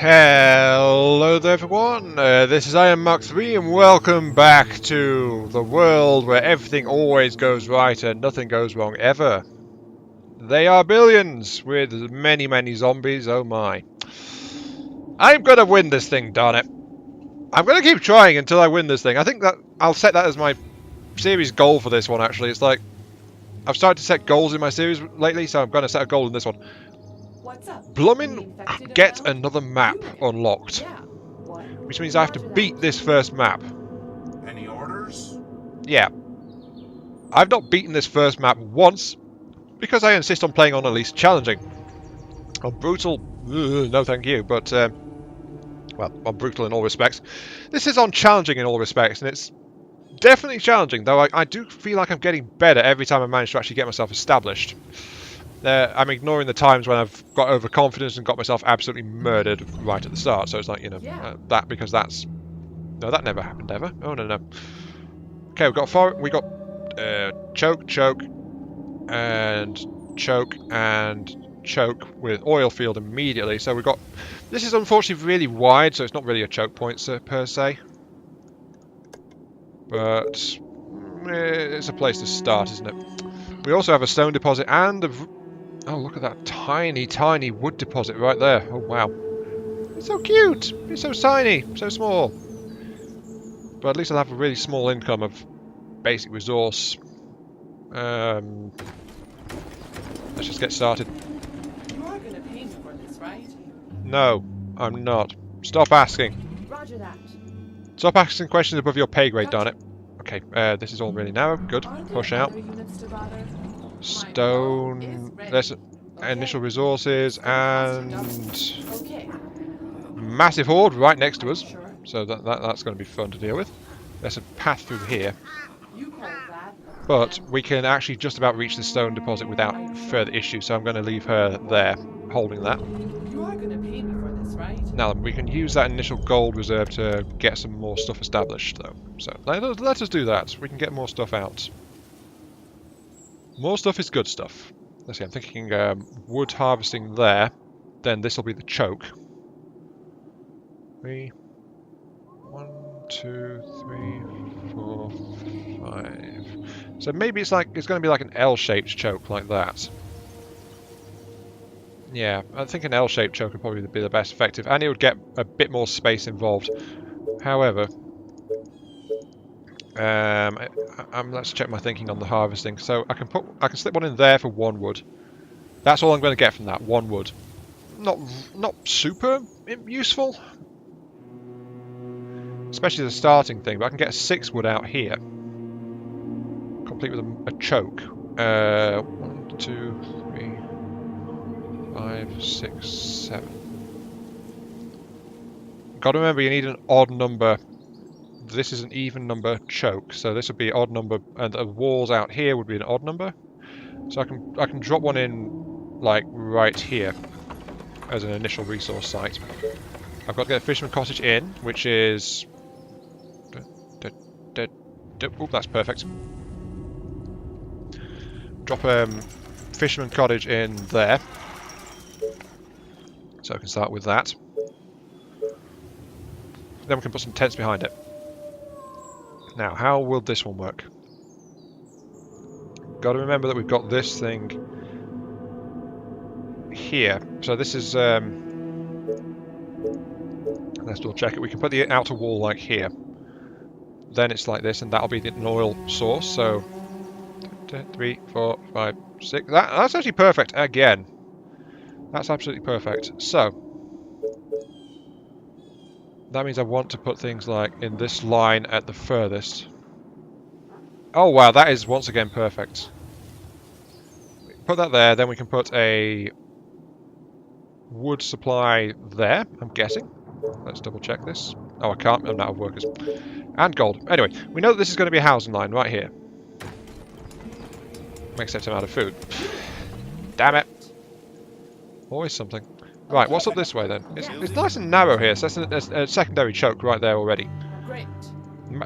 Hello there everyone, this is Iron Mark 3 and welcome back to the world where everything always goes right and nothing goes wrong ever. They are billions with many zombies, oh my. I'm gonna win this thing, darn it. I'm gonna keep trying until I win this thing. I think that I'll set that as my series goal for this one actually. It's like, I've started to set goals in my series lately, so I'm gonna set a goal in this one. What's up? Bloomin' get another map unlocked. Yeah. What? Which means I have to beat this first map. Any orders? Yeah. I've not beaten this first map once, because I insist on playing on at least challenging. On brutal, no thank you, but, well, on brutal in all respects. This is on challenging in all respects, and it's definitely challenging, though I do feel like I'm getting better every time I manage to actually get myself established. I'm ignoring the times when I've got overconfidence and got myself absolutely murdered right at the start. So it's like, you know, that because that's... No, that never happened ever. Oh, no. Okay, we got choke, and choke with oil field immediately. So we've got... This is unfortunately really wide, so it's not really a choke point per se. But it's a place to start, isn't it? We also have a stone deposit and a... Oh, look at that tiny wood deposit right there. Oh, wow. It's so cute. It's so tiny, so small. But at least I'll have a really small income of basic resource. Let's just get started. You are gonna pay me for this, right? No, I'm not. Stop asking. Roger that. Stop asking questions above your pay grade, darn it. Okay, this is all really narrow. Good. Push out. Stone. There's initial resources and massive horde right next to us. So that's going to be fun to deal with. There's a path through here. But we can actually just about reach the stone deposit without further issue. So I'm going to leave her there, holding that. You are going to pay me for this, right? Now we can use that initial gold reserve to get some more stuff established, though. So let us do that. We can get more stuff out. More stuff is good stuff. Let's see, I'm thinking wood harvesting there, then this will be the choke. 1, 2, 3, 4, 5. So maybe it's going to be like an L-shaped choke like that. Yeah, I think an L-shaped choke would probably be the best effective, and it would get a bit more space involved. However, let's check my thinking on the harvesting. So I can slip one in there for 1 wood. That's all I'm going to get from that, 1 wood. Not super useful, especially the starting thing. But I can get a 6 wood out here, complete with a choke. 1, 2, 3, 5, 6, 7. Got to remember, you need an odd number. This is an even number choke, so this would be an odd number, and the walls out here would be an odd number. So I can drop one in, like, right here as an initial resource site. I've got to get a fisherman cottage in, which is... Oop, that's perfect. Drop fisherman cottage in there. So I can start with that. Then we can put some tents behind it. Now, how will this one work? Got to remember that we've got this thing here. So this is... let's double check it. We can put the outer wall like here. Then it's like this, and that'll be an oil source. So 3, 4, 5, 6. That's actually perfect again. That's absolutely perfect. So that means I want to put things like in this line at the furthest. Oh wow, that is once again perfect. Put that there, then we can put a wood supply there, I'm guessing. Let's double check this. Oh, I can't, I'm out of workers. And gold. Anyway, we know that this is going to be a housing line right here. Except I'm out of food. Damn it. Always something. Right, what's up this way then? It's nice and narrow here, so that's a secondary choke right there already. Great.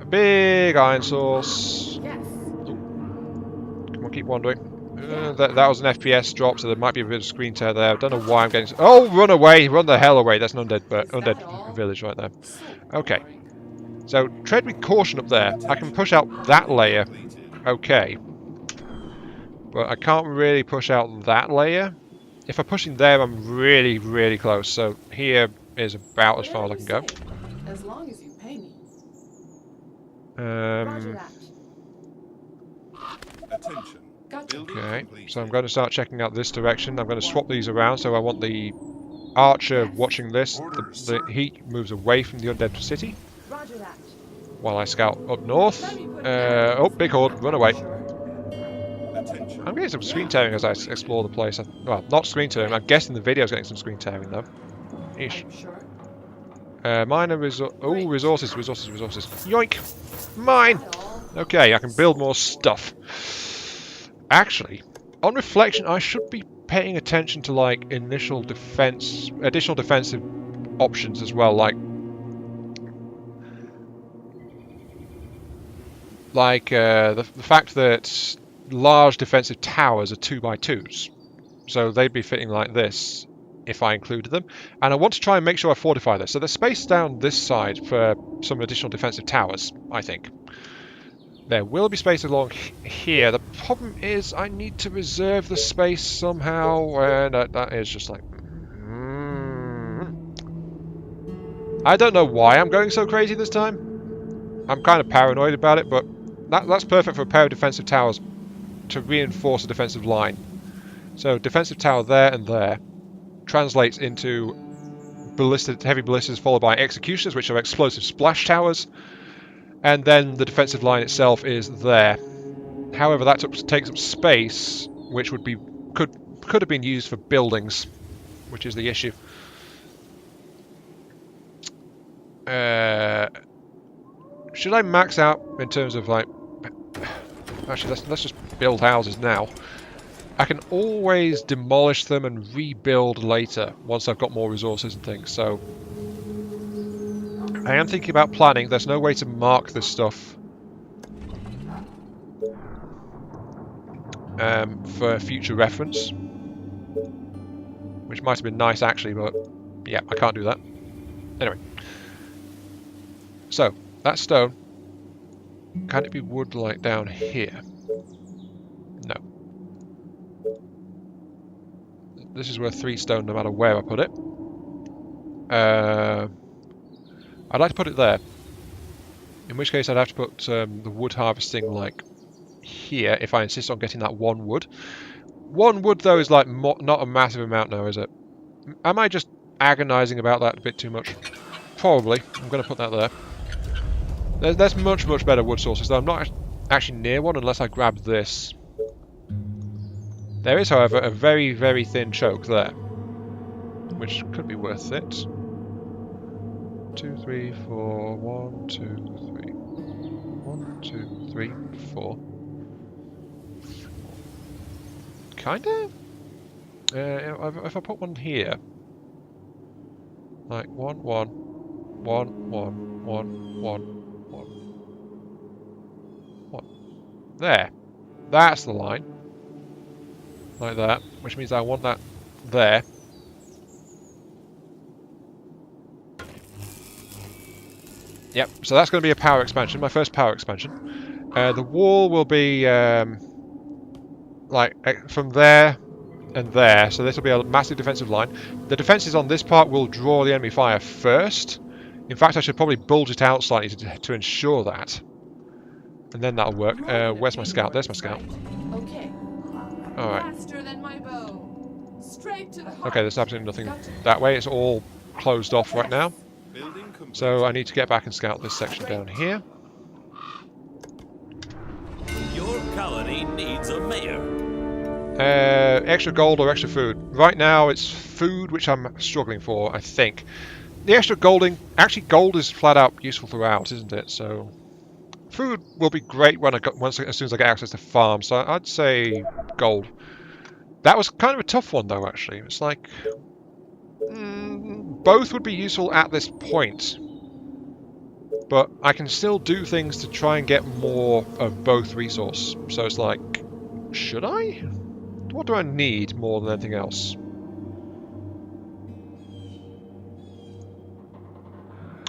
Big iron source. Yes. Come on, keep wandering. That was an FPS drop, so there might be a bit of screen tear there. I don't know why I'm getting... Oh, run away! Run the hell away! That's an undead village right there. So Okay. boring. So, tread with caution up there. I can push out that layer. Okay. But I can't really push out that layer. If I'm pushing there, I'm really, really close. So, here is about as far as I can go. Whatever you say, as long as you pay me. Roger that. Attention. Gotcha. Building Okay, complete. so I'm going to start checking out this direction. I'm going to swap these around, so I want the archer watching this. The heat moves away from the undead city Roger that. while I scout up north. Oh, big horde, run away. Sure. Attention. I'm getting some screen tearing as I explore the place. Well, not screen tearing, I'm guessing the video's getting some screen tearing though. Ish. I'm sure. Minor resources. Yoink! Mine! Not all. Okay, I can build more stuff. Actually, on reflection, I should be paying attention to like additional defensive options as well, like the fact that large defensive towers are 2x2s, so they'd be fitting like this if I included them. And I want to try and make sure I fortify this. So there's space down this side for some additional defensive towers, I think. There will be space along here. The problem is I need to reserve the space somehow, and that is just like... I don't know why I'm going so crazy this time. I'm kind of paranoid about it, but that's perfect for a pair of defensive towers to reinforce a defensive line. So defensive tower there and there translates into heavy ballistas followed by executioners, which are explosive splash towers. And then the defensive line itself is there. However, that takes up space, which could have been used for buildings, which is the issue. Should I max out in terms of like? Actually, let's just build houses now. I can always demolish them and rebuild later once I've got more resources and things. So. I am thinking about planning. There's no way to mark this stuff for future reference, which might have been nice actually, but yeah, I can't do that. Anyway, so that stone, can it be wood like down here? No. This is worth 3 stone no matter where I put it. I'd like to put it there. In which case I'd have to put the wood harvesting like here if I insist on getting that 1 wood. 1 wood though is like not a massive amount now, is it? Am I just agonizing about that a bit too much? Probably. I'm going to put that there. There's much better wood sources though. I'm not actually near one unless I grab this. There is, however, a very thin choke there, which could be worth it. 2, 3, 4. 1, 2, 3. 1, 2, 3, 4. Kinda? If I put one here, like 1, 1, 1, 1, 1, 1, 1, 1. There. That's the line. Like that, which means I want that there. Yep, so that's going to be a power expansion, my first power expansion. The wall will be like from there and there, so this will be a massive defensive line. The defences on this part will draw the enemy fire first. In fact, I should probably bulge it out slightly to ensure that. And then that'll work. Where's my scout? There's my scout. Okay. Alright. Faster than my bow. Straight to the heart. Okay, there's absolutely nothing that way. It's all closed off right now. Building complete. So I need to get back and scout this section down here. Your colony needs a mayor. Extra gold or extra food. Right now it's food, which I'm struggling for, I think. The extra golding... Actually, gold is flat out useful throughout, isn't it? So... Food will be great when as soon as I get access to farms, so I'd say gold. That was kind of a tough one though, actually. It's like... both would be useful at this point. But I can still do things to try and get more of both resource. So it's like... Should I? what do I need more than anything else?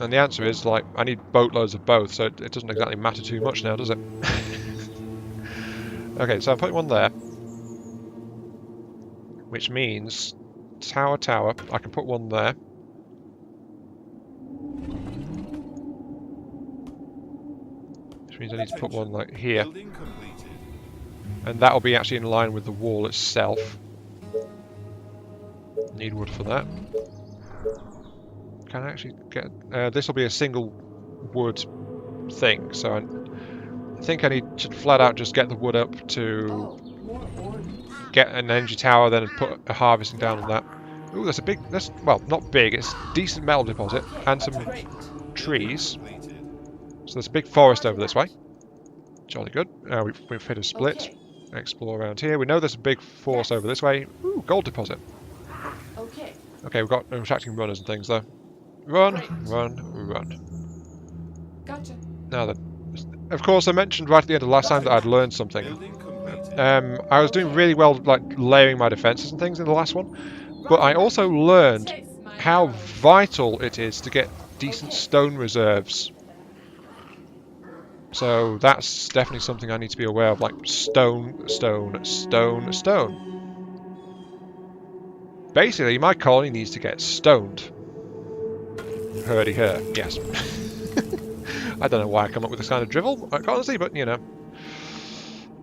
And the answer is, like, I need boatloads of both, so it doesn't exactly matter too much now, does it? Okay, so I'm putting one there. Which means tower, tower. I can put one there. Which means I need to put one like here. Building completed. And that'll be actually in line with the wall itself. Need wood for that. Can I actually get... this will be a single wood thing, so I think I need to flat out just get the wood up to Oh, more orders. get an energy tower, then put a harvesting down on that. Ooh, that's a big... That's, well, not big, it's a decent metal deposit, and some Great. trees. Completed. So there's a big forest over this way. Jolly good. We've hit a split. Okay. Explore around here. We know there's a big forest over this way. Ooh, gold deposit. Okay. Okay, we've got attracting runners and things though. Run, Great. run, run. Gotcha. Now then, of course I mentioned right at the end of last time that I'd learned something. Building completed. I was doing really well like layering my defences and things in the last one, but I also learned Chase my how arrow. vital it is to get decent stone reserves. So that's definitely something I need to be aware of, like stone, stone, stone, stone. Basically, my colony needs to get stoned. Hurdy-her, yes. I don't know why I come up with this kind of drivel, honestly, but you know.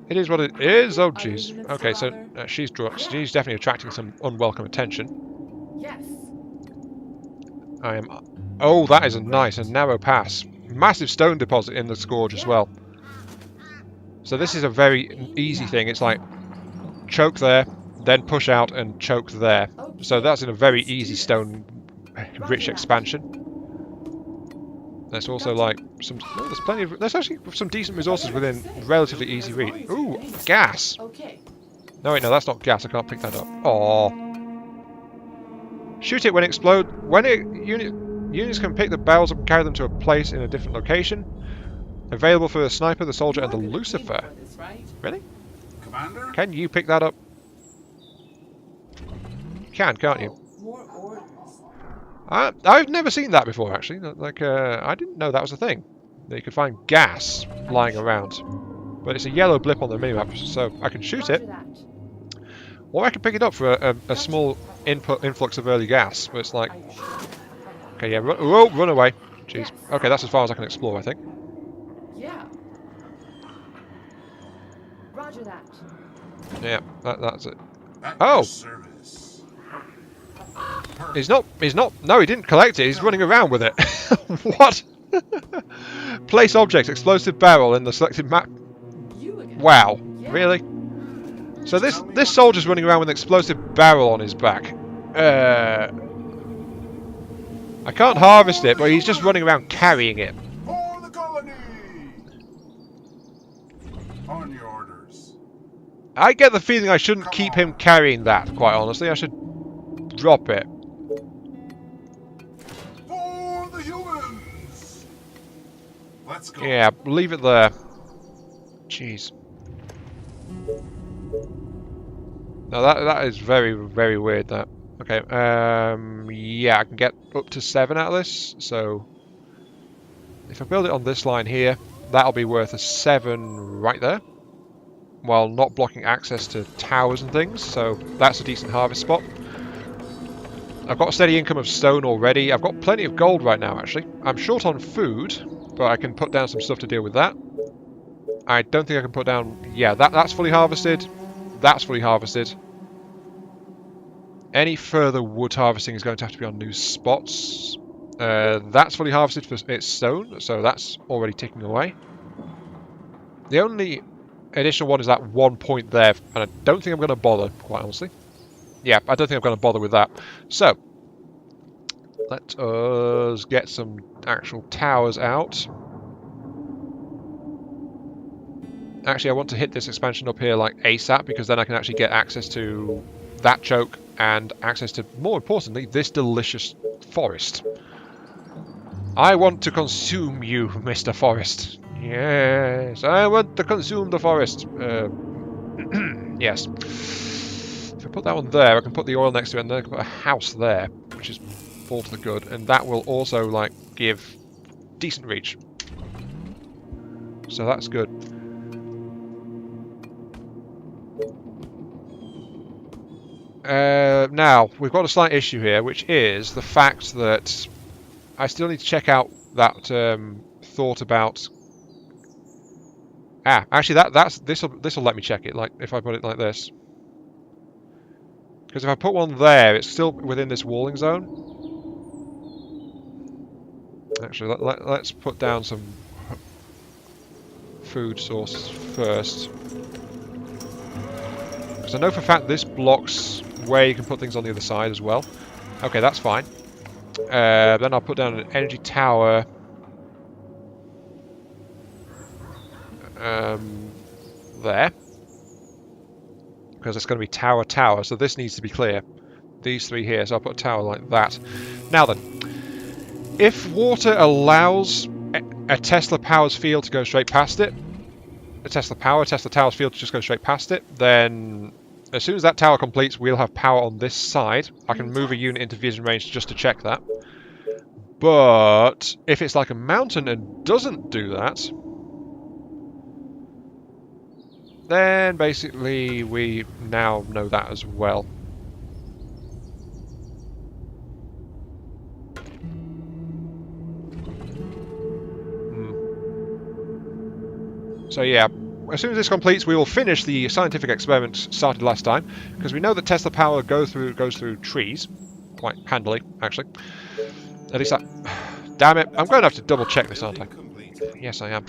It is what it is. Oh, jeez. Okay, so she's definitely attracting some unwelcome attention. Yes. I am... Oh, that is a nice and narrow pass. Massive stone deposit in the scourge as well. So this is a very easy thing. It's like choke there, then push out and choke there. So that's in a very easy stone-rich expansion. There's also like some... Oh, there's plenty of... There's actually some decent resources within relatively easy reach. Ooh, gas! Okay. No, wait, no, that's not gas. I can't pick that up. Aww. Shoot it when it explodes. When it... Units can pick the barrels up and carry them to a place in a different location. Available for the sniper, the soldier, and the Lucifer. This, right? Really? Commander? Can you pick that up? You can, can't you? Oh, more orders. I've never seen that before, actually. Like, I didn't know that was a thing. That you could find gas lying around. But it's a yellow blip on the minimap, so I can shoot it. Roger that. Or I can pick it up for a small influx of early gas. But it's like... Are you sure? Okay, yeah, run away. Jeez. Okay, that's as far as I can explore, I think. Yeah. Roger that. Yeah, that's it. At Oh! your service. He's not, no, he didn't collect it, he's running around with it. What? Place object, explosive barrel in the selected map. You again. Wow, Yeah. really? So this soldier's running around with an explosive barrel on his back. I can't harvest it, but he's just running around carrying it. For the colony! On your orders. I get the feeling I shouldn't keep him carrying that, quite honestly. I should drop it. For the humans! Let's go. Yeah, leave it there. Jeez. Now that is very, very weird, that. Okay, yeah, I can get up to 7 out of this, so... If I build it on this line here, that'll be worth a 7 right there. While not blocking access to towers and things, so that's a decent harvest spot. I've got a steady income of stone already. I've got plenty of gold right now, actually. I'm short on food, but I can put down some stuff to deal with that. I don't think I can put down... Yeah, that's fully harvested. That's fully harvested. Any further wood harvesting is going to have to be on new spots. That's fully harvested for its stone, so that's already ticking away. The only additional one is that 1 point there, and I don't think I'm going to bother, quite honestly. Yeah, I don't think I'm going to bother with that. So, let us get some actual towers out. Actually, I want to hit this expansion up here like ASAP, because then I can actually get access to that choke and access to, more importantly, this delicious forest. I want to consume you, Mr. Forest. Yes, I want to consume the forest. Yes. If I put that one there, I can put the oil next to it, and then I can put a house there, which is all to the good, and that will also, like, give decent reach. So that's good. Now, we've got a slight issue here, which is the fact that I still need to check out that thought about... actually, this will let me check it, like, if I put it like this. Because if I put one there, it's still within this walling zone. Actually, let's put down some food sources first. Because I know for a fact this blocks where you can put things on the other side as well. Okay, that's fine. Then I'll put down an energy tower. There. Because it's going to be tower, tower, so this needs to be clear. These three here, so I'll put a tower like that. Now then, if water allows a Tesla Powers field to go straight past it, a Tesla Towers field to just go straight past it, then as soon as that tower completes, we'll have power on this side. I can move a unit into vision range just to check that. But if it's like a mountain and doesn't do that, then basically we now know that as well. So yeah, as soon as this completes, we will finish the scientific experiment started last time, because we know that Tesla power goes through trees, quite handily, actually. At least that... Damn it, I'm going to have to double check this, aren't I? Yes, I am.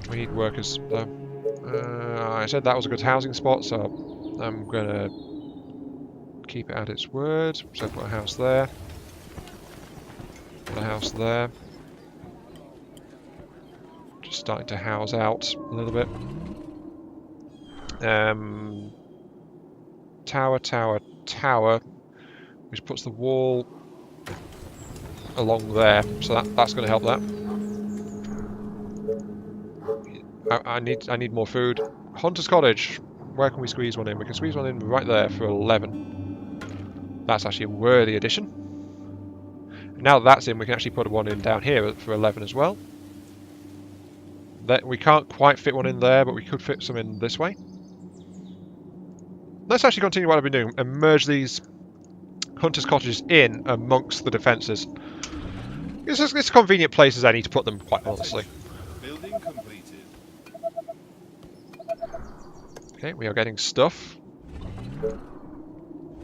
We need workers, though. I said that was a good housing spot, so I'm going to keep it at its word. So put a house there. Put a house there. Just starting to house out a little bit. Tower, tower, tower, which puts the wall along there, so that's going to help that. I need more food. Hunter's Cottage. Where can we squeeze one in? We can squeeze one in right there for 11. That's actually a worthy addition. Now that that's in, we can actually put one in down here for 11 as well. We can't quite fit one in there, but we could fit some in this way. Let's actually continue what I've been doing and merge these Hunter's Cottages in amongst the defences. It's a convenient place as any to put them, quite honestly. Building completed. Okay, we are getting stuff.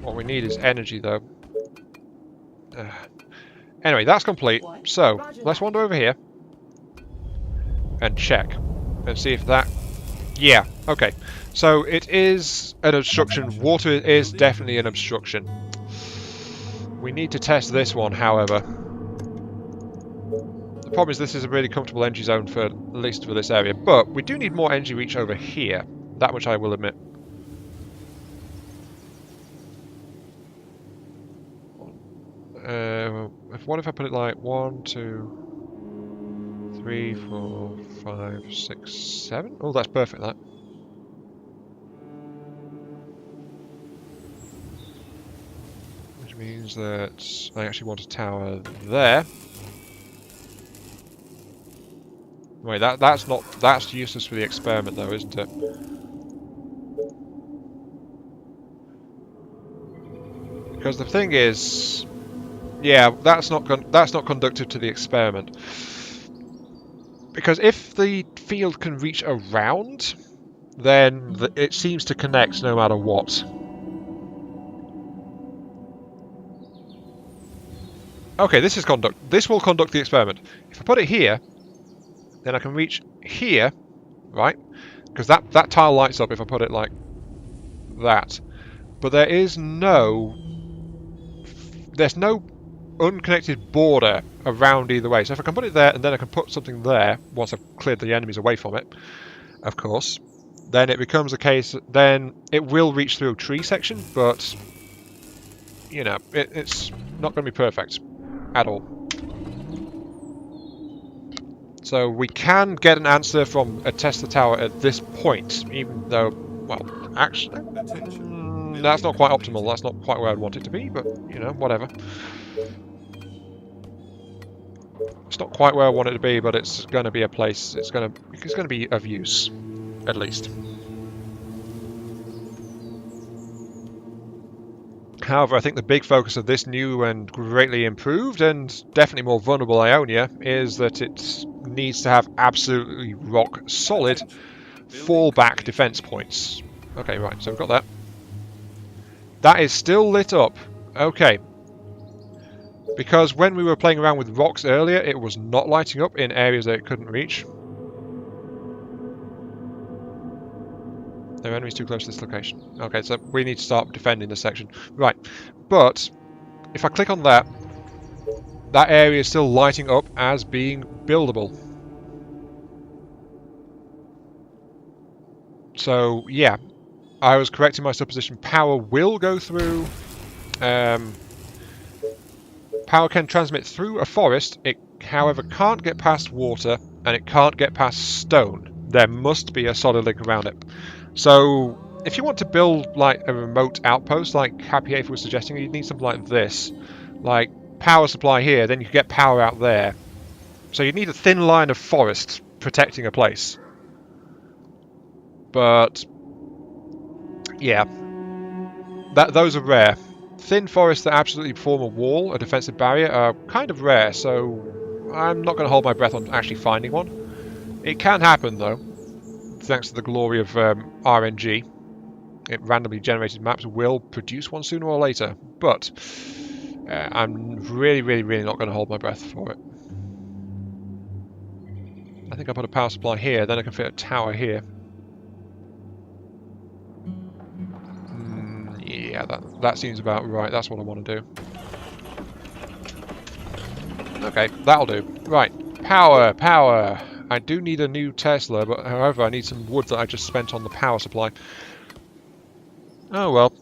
What we need is energy, though. Anyway, that's complete. So, let's wander over here and check and see if that... Yeah, okay. So, it is an obstruction. Water is definitely an obstruction. We need to test this one, however. The problem is this is a really comfortable energy zone, for at least for this area. But we do need more energy reach over here. That much I will admit. What if I put it like 1, 2, 3, 4, 5, 6, 7? Oh, that's perfect, that. Which means that I actually want a tower there. Wait, that's useless for the experiment, though, isn't it? Because the thing is, yeah, that's not conducive to the experiment. Because if the field can reach around, then it seems to connect no matter what. Okay, this will conduct the experiment. If I put it here, then I can reach here, right? Because that tile lights up if I put it like that. But there's no unconnected border around either way. So if I can put it there and then I can put something there, once I've cleared the enemies away from it, of course, then it becomes a case, then it will reach through a tree section, but, you know, it's not going to be perfect at all. So we can get an answer from a Tesla tower at this point, even though, well, actually... Attention. That's not quite optimal. That's not quite where I'd want it to be, but, you know, whatever. It's not quite where I want it to be, but it's going to be a place. It's going to be of use, at least. However, I think the big focus of this new and greatly improved and definitely more vulnerable Ionia is that it needs to have absolutely rock solid fallback defense points. Okay, right, so we've got that. That is still lit up. Okay. Because when we were playing around with rocks earlier, it was not lighting up in areas that it couldn't reach. There are enemies too close to this location. Okay, so we need to start defending this section. Right, but if I click on that, that area is still lighting up as being buildable. So, yeah, I was correct in my supposition. Power will go through. Power can transmit through a forest. It, however, can't get past water, and it can't get past stone. There must be a solid link around it. So, if you want to build like a remote outpost, like Happy Ape was suggesting, you'd need something like this. Like, power supply here, then you can get power out there. So you'd need a thin line of forest protecting a place. But, yeah. Those are rare. Thin forests that absolutely form a wall, a defensive barrier, are kind of rare, so I'm not going to hold my breath on actually finding one. It can happen, though. Thanks to the glory of RNG, it randomly generated maps will produce one sooner or later, but I'm really not going to hold my breath for it. I think I'll put a power supply here, then I can fit a tower here. Yeah, that seems about right. That's what I want to do. Okay, that'll do. Right, power. I do need a new Tesla, but however, I need some wood that I just spent on the power supply. Oh well.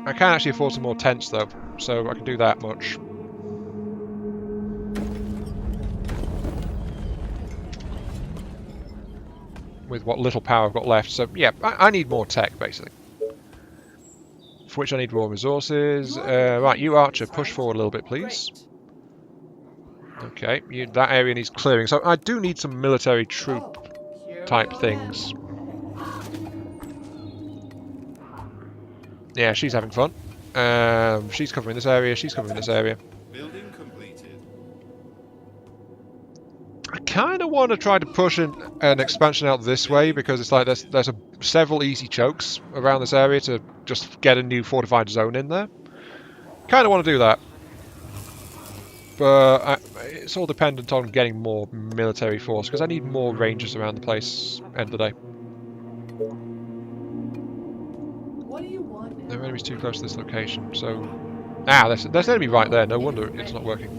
I can actually afford some more tents though, so I can do that much. With what little power I've got left, so yeah, I need more tech basically. For which I need raw resources. Right, you Archer, push forward a little bit please. Okay, that area needs clearing, so I do need some military troop type things. Yeah, she's having fun. She's covering this area, she's covering this area. Building completed. I kind of want to try to push an expansion out this way because it's like there's several easy chokes around this area to just get a new fortified zone in there. Kind of want to do that. But it's all dependent on getting more military force, because I need more rangers around the place end of the day. What do you want now? There are enemies too close to this location, so... Ah, there's an enemy right there, no wonder it's not working.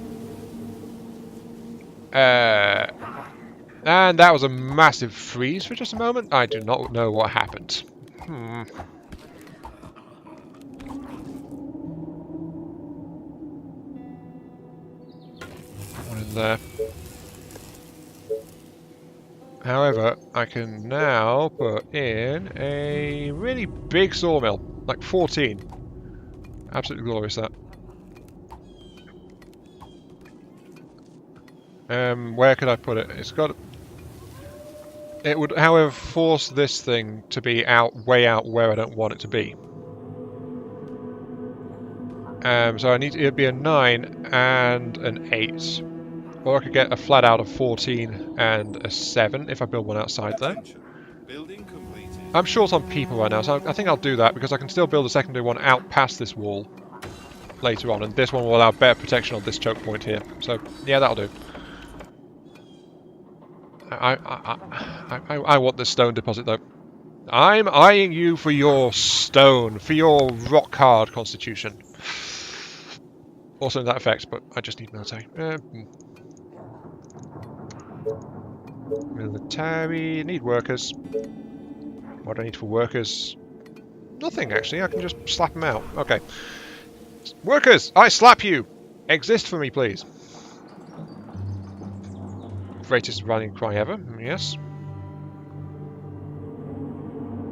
And that was a massive freeze for just a moment. I do not know what happened. One in there. However, I can now put in a really big sawmill, like 14. Absolutely glorious that. Where could I put it? It's got. It would, however, force this thing to be way out where I don't want it to be. So I need it'd be a 9 and an 8. Or I could get a flat out of 14 and a 7 if I build one outside there. Building completed. I'm short on people right now, so I think I'll do that because I can still build a secondary one out past this wall later on, and this one will allow better protection on this choke point here. So yeah, that'll do. I want this stone deposit though. I'm eyeing you for your stone, for your rock hard constitution. Also that effect, but I just need military. Military, need workers. What do I need for workers? Nothing actually, I can just slap them out. Okay. Workers, I slap you! Exist for me, please. Greatest rallying cry ever, yes.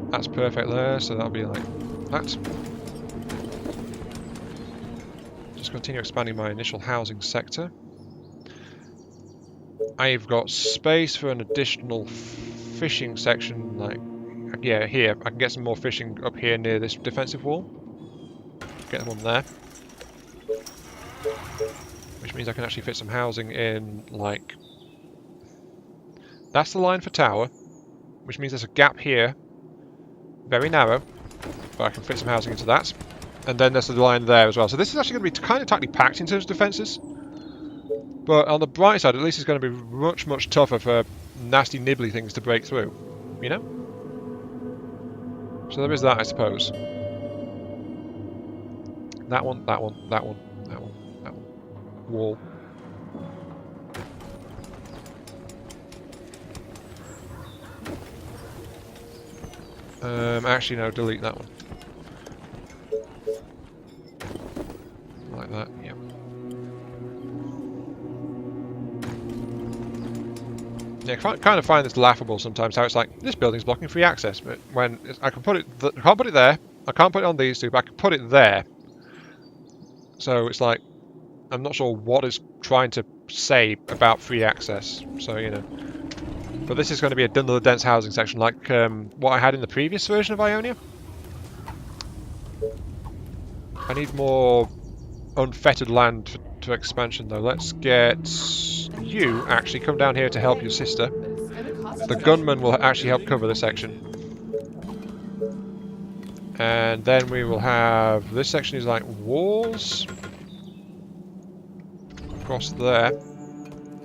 That's perfect there, so that'll be like that. Just continue expanding my initial housing sector. I've got space for an additional fishing section, like, yeah, here. I can get some more fishing up here near this defensive wall. Get one there. Which means I can actually fit some housing in, like... That's the line for tower, which means there's a gap here. Very narrow, but I can fit some housing into that. And then there's the line there as well. So this is actually going to be kind of tightly packed in terms of defences. But on the bright side, at least it's going to be much, much tougher for nasty, nibbly things to break through. You know? So there is that, I suppose. That one, that one, that one, that one, that one. Wall. Actually, no, delete that one. Like that, yeah. Yeah, I kind of find this laughable sometimes. How it's like this building's blocking free access, but when I can put it, I can't put it there. I can't put it on these two, but I can put it there. So it's like I'm not sure what it's trying to say about free access. So you know, but this is going to be another dense housing section, like what I had in the previous version of Ionia. I need more unfettered land to expansion, though. Let's get you actually come down here to help your sister. The gunman will actually help cover this section. And then we will have... This section is like walls. Across there.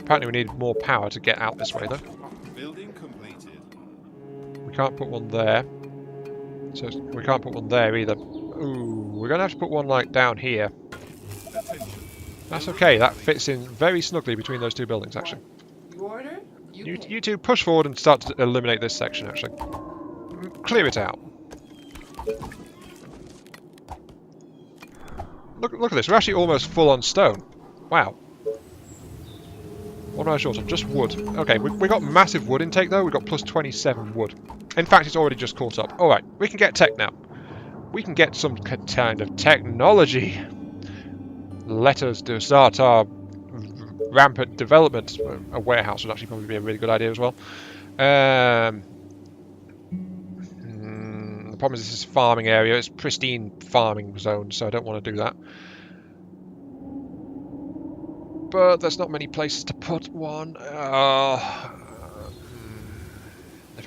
Apparently we need more power to get out this way, though. Building completed. We can't put one there. So we can't put one there either. Ooh, we're going to have to put one like down here. Attention. That's okay, that fits in very snugly between those two buildings, actually. You order? You two push forward and start to eliminate this section, actually. Clear it out. Look at this, we're actually almost full on stone. Wow. What am I short of? Just wood. Okay, we got massive wood intake though, we got plus 27 wood. In fact, it's already just caught up. Alright, we can get tech now. We can get some kind of technology. Let us start our rampant development. A warehouse would actually probably be a really good idea as well. The problem is this is a farming area. It's a pristine farming zone, so I don't want to do that. But there's not many places to put one. If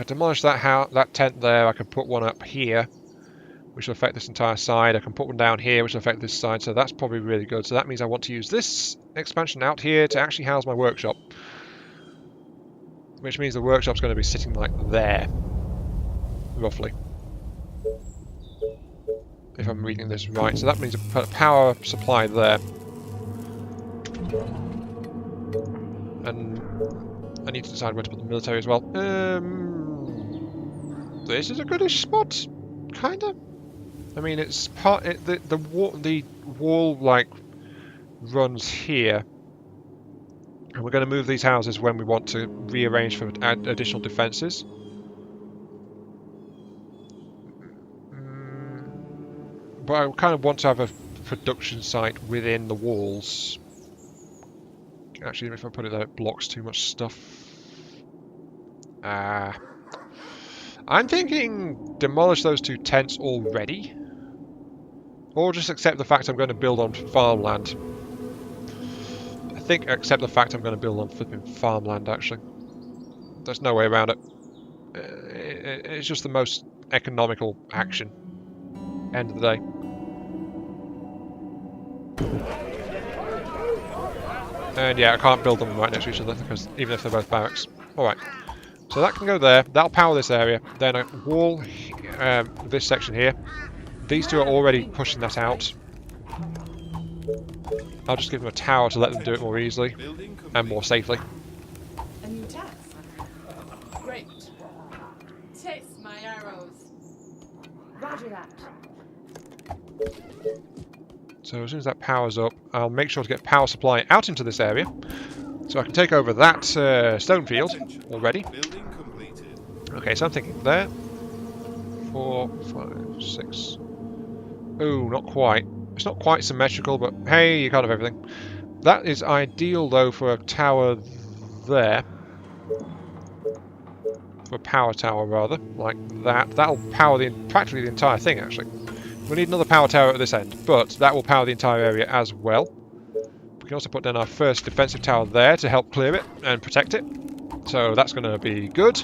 I demolish that tent there, I can put one up here, which will affect this entire side. I can put one down here, which will affect this side, so that's probably really good. So that means I want to use this expansion out here to actually house my workshop. Which means the workshop's going to be sitting like there, roughly. If I'm reading this right. So that means I put a power supply there. And I need to decide where to put the military as well. This is a goodish spot, kinda. I mean, it's part. The wall like runs here, and we're going to move these houses when we want to rearrange for additional defences. But I kind of want to have a production site within the walls. Actually, if I put it there, it blocks too much stuff. I'm thinking demolish those two tents already. Or just accept the fact I'm going to build on farmland. I think accept the fact I'm going to build on flipping farmland, actually. There's no way around it. It's just the most economical action. End of the day. And yeah, I can't build them right next to each other, because even if they're both barracks. Alright. So that can go there. That'll power this area. Then a wall, this section here. These two are already pushing that out. I'll just give them a tower to let them do it more easily and more safely. A new task. Great. Taste my arrows. Roger that. So as soon as that powers up, I'll make sure to get power supply out into this area. So I can take over that stone field already. Building completed. Okay, so I'm thinking there. 4, 5, 6. Ooh, not quite. It's not quite symmetrical, but hey, you can't have everything. That is ideal, though, for a tower there. For a power tower, rather, like that. That'll power practically the entire thing, actually. We need another power tower at this end, but that will power the entire area as well. We can also put down our first defensive tower there to help clear it and protect it. So that's going to be good.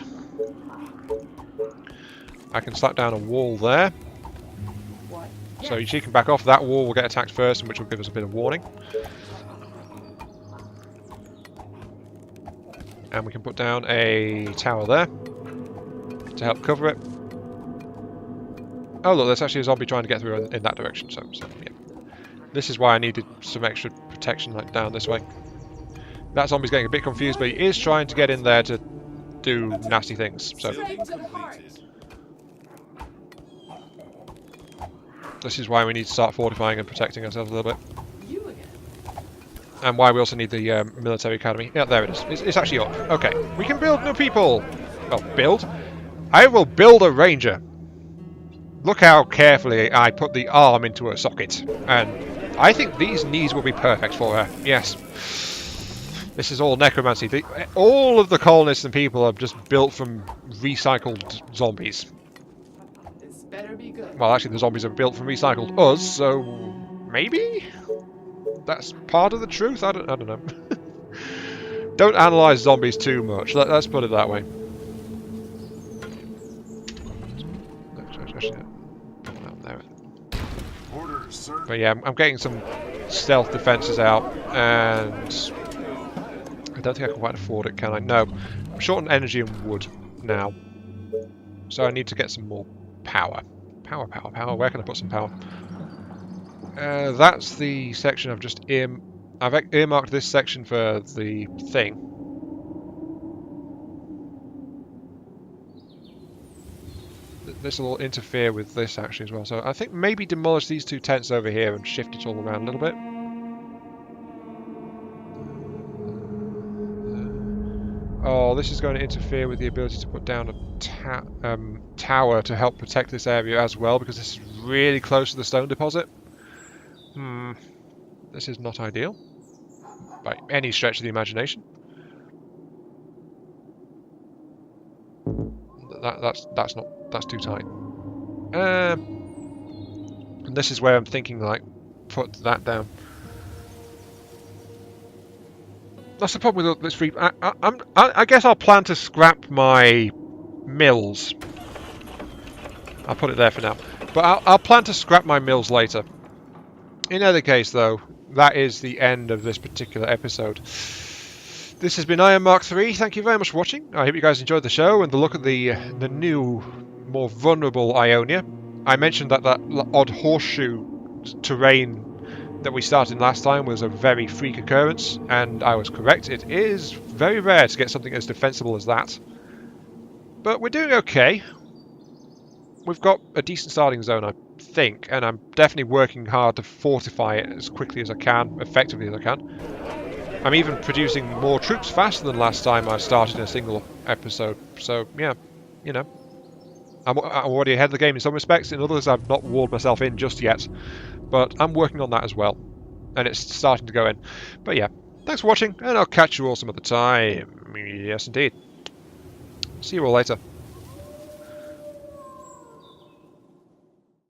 I can slap down a wall there. What? So she can back off. That wall will get attacked first, which will give us a bit of warning. And we can put down a tower there to help cover it. Oh look, there's actually a zombie trying to get through in that direction, so yeah. This is why I needed some extra protection like down this way. That zombie's getting a bit confused, but he is trying to get in there to do nasty things. So Straight to the heart. this is why we need to start fortifying and protecting ourselves a little bit. You again. And why we also need the military academy. Yeah, there it is. It's actually up. Okay, we can build new people. Well, build. I will build a ranger. Look how carefully I put the arm into a socket. And I think these knees will be perfect for her. Yes. This is all necromancy. All of the colonists and people are just built from recycled zombies. This better be good. Well, actually, the zombies are built from recycled us, so maybe that's part of the truth. I don't know. Don't analyze zombies too much. Let's put it that way. Orders, sir. But yeah, I'm getting some stealth defenses out, and I don't think I can quite afford it, can I? No, I'm short on energy and wood now, so I need to get some more power. Power. Where can I put some power? That's the section I've just I've earmarked this section for the thing. This will interfere with this actually as well, so I think maybe demolish these two tents over here and shift it all around a little bit. Oh, this is going to interfere with the ability to put down a tower to help protect this area as well, because this is really close to the stone deposit. This is not ideal by any stretch of the imagination. That's too tight. And this is where I'm thinking, like, put that down. That's the problem with this free. I guess I'll plan to scrap my mills. I'll put it there for now. But I'll plan to scrap my mills later. In either case, though, that is the end of this particular episode. This has been Iron Mark 3. Thank you very much for watching. I hope you guys enjoyed the show and the look at the new, more vulnerable Ionia. I mentioned that odd horseshoe terrain that we started last time was a very freak occurrence, and I was correct. It is very rare to get something as defensible as that. But we're doing okay. We've got a decent starting zone, I think, and I'm definitely working hard to fortify it as quickly as I can, effectively as I can. I'm even producing more troops faster than last time I started in a single episode. So, yeah, you know. I'm already ahead of the game in some respects. In others, I've not walled myself in just yet. But I'm working on that as well. And it's starting to go in. But yeah, thanks for watching, and I'll catch you all some other time. Yes, indeed. See you all later.